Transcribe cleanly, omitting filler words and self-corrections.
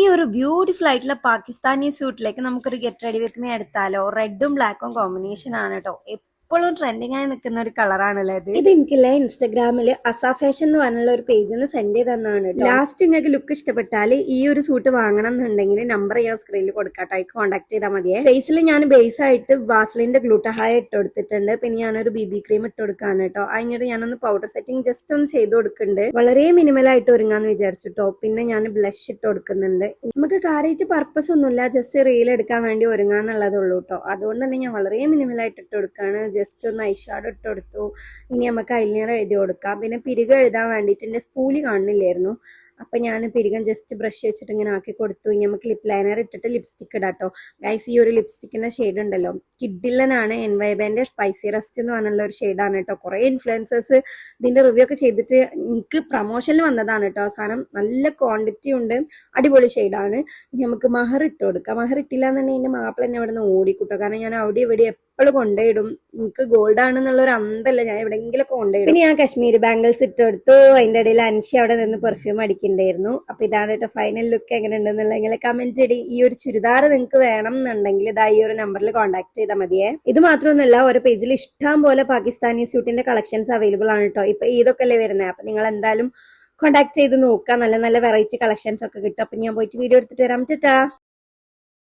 ഈ ഒരു ബ്യൂട്ടിഫുൾ ആയിട്ടുള്ള പാകിസ്ഥാനി സ്യൂട്ടിലേക്ക് നമുക്കൊരു ഗെറ്റ് റെഡി വിത്ത് മീ എടുത്താലോ? റെഡും ബ്ലാക്കും കോമ്പിനേഷൻ ആണ് കേട്ടോ. എപ്പോഴും ട്രെൻഡിങ് ആയി നിൽക്കുന്ന ഒരു കളറാണല്ലോ ഇത് എനിക്കില്ലേ ഇൻസ്റ്റഗ്രാമിൽ അസാ ഫാഷൻ എന്ന് പറഞ്ഞുള്ള ഒരു പേജിന് സെൻഡ് ചെയ്ത് തന്നാണ്. ലാസ്റ്റ് നിങ്ങൾക്ക് ലുക്ക് ഇഷ്ടപ്പെട്ടാൽ ഈ ഒരു സൂട്ട് വാങ്ങണം എന്നുണ്ടെങ്കിൽ നമ്പർ ഞാൻ സ്ക്രീനിൽ കൊടുക്കാട്ടോ, കോൺടാക്ട് ചെയ്താൽ മതിയെ. ഫേസിൽ ഞാൻ ബേസ് ആയിട്ട് വാസ്ലിന്റെ ഗ്ലൂട്ടഹായ ഇട്ട് കൊടുത്തിട്ടുണ്ട്. പിന്നെ ഞാനൊരു BB ക്രീം ഇട്ട് കൊടുക്കാണ് കേട്ടോ. അതിനിടെ ഞാനൊന്ന് പൗഡർ സെറ്റിംഗ് ജസ്റ്റ് ഒന്ന് ചെയ്ത് കൊടുക്കുന്നുണ്ട്. വളരെ മിനിമൽ ആയിട്ട് ഒരുങ്ങാന്ന് വിചാരിച്ചിട്ടോ. പിന്നെ ഞാൻ ബ്ലഷ് ഇട്ട് കൊടുക്കുന്നുണ്ട്. നമുക്ക് കാര്യമായിട്ട് പർപ്പസ് ഒന്നുമില്ല, ജസ്റ്റ് റീൽ എടുക്കാൻ വേണ്ടി ഒരുങ്ങാന്നുള്ളതുള്ളൂ കേട്ടോ. അതുകൊണ്ട് തന്നെ ഞാൻ വളരെ മിനിമൽ ആയിട്ട് ഇട്ട് കൊടുക്കുകയാണ്. ജസ്റ്റ് ഒന്ന് ഐഷാഡോ ഇട്ട് കൊടുത്തു. ഇനി നമുക്ക് ഐലൈനർ എഴുതി കൊടുക്കാം. പിന്നെ പിരികം എഴുതാൻ വേണ്ടിയിട്ട് എൻ്റെ സ്പൂലി കാണുന്നില്ലായിരുന്നു. അപ്പം ഞാൻ പിരികം ജസ്റ്റ് ബ്രഷ് വെച്ചിട്ട് ഇങ്ങനെ ആക്കി കൊടുത്തു. ഇനി നമുക്ക് ലിപ് ലൈനർ ഇട്ടിട്ട് ലിപ്സ്റ്റിക് ഇടാട്ടോ. ഗൈസ്, ഈ ഒരു ലിപ്സ്റ്റിക്കിന്റെ ഷെയ്ഡ് ഉണ്ടല്ലോ, കിഡിലനാണ്. എൻവൈബന്റെ സ്പൈസി റസ്റ്റ് എന്ന് പറഞ്ഞുള്ള ഒരു ഷെയ്ഡാണ് കേട്ടോ. കുറെ ഇൻഫ്ലുവൻസേഴ്സ് ഇതിന്റെ റിവ്യൂ ഒക്കെ ചെയ്തിട്ട് എനിക്ക് പ്രൊമോഷനിൽ വന്നതാണ് കേട്ടോ. സാധനം നല്ല ക്വാണ്ടിറ്റി ഉണ്ട്, അടിപൊളി ഷെയ്ഡാണ്. നമുക്ക് മഹർ ഇട്ട് കൊടുക്കാം. മഹർ ഇട്ടില്ല എന്നുണ്ടെങ്കിൽ എൻ്റെ മാപ്പിള എന്നെ അവിടെ നിന്ന് ഓടിക്കൂട്ടോ. കാരണം ഞാൻ അവിടെ ഇവിടെ എപ്പോഴും കൊണ്ടുപോയിടും. എനിക്ക് ഗോൾഡ് ആണെന്നുള്ള ഒരു അന്തല്ല, ഞാൻ എവിടെയെങ്കിലൊക്കെ കൊണ്ടുപോയിടും. പിന്നെ ഞാൻ കാശ്മീരി ബാംഗിൾസ് ഇട്ടെടുത്തു. അതിന്റെ ഇടയിൽ അൻഷി അവിടെ നിന്ന് പെർഫ്യൂം അടിക്കണ്ടായിരുന്നു. അപ്പൊ ഇതാണ് കേട്ടോ ഫൈനൽ ലുക്ക്. എങ്ങനെ ഉണ്ടെന്നുണ്ടെങ്കിൽ കമന്റ് ഇടി. ഈ ഒരു ചുരിദാർ നിങ്ങൾക്ക് വേണം എന്നുണ്ടെങ്കിൽ ഇതാ ഈ ഒരു നമ്പറിൽ കോൺടാക്ട് ചെയ്താൽ മതിയേ. ഇത് മാത്രമൊന്നുമല്ല, ഓരോ പേജിൽ ഇഷ്ടം പോലെ പാകിസ്ഥാനി സ്യൂട്ടിന്റെ കളക്ഷൻസ് അവൈലബിൾ ആണ് കേട്ടോ. ഇപ്പൊ ഇതൊക്കെ അല്ലേ വരുന്നത്. അപ്പൊ നിങ്ങൾ എന്തായാലും കോൺടാക്ട് ചെയ്ത് നോക്കുക. നല്ല നല്ല വെറൈറ്റി കളക്ഷൻസ് ഒക്കെ കിട്ടും. അപ്പൊ ഞാൻ പോയിട്ട് വീഡിയോ എടുത്തിട്ട് വരാം. ടാറ്റാ.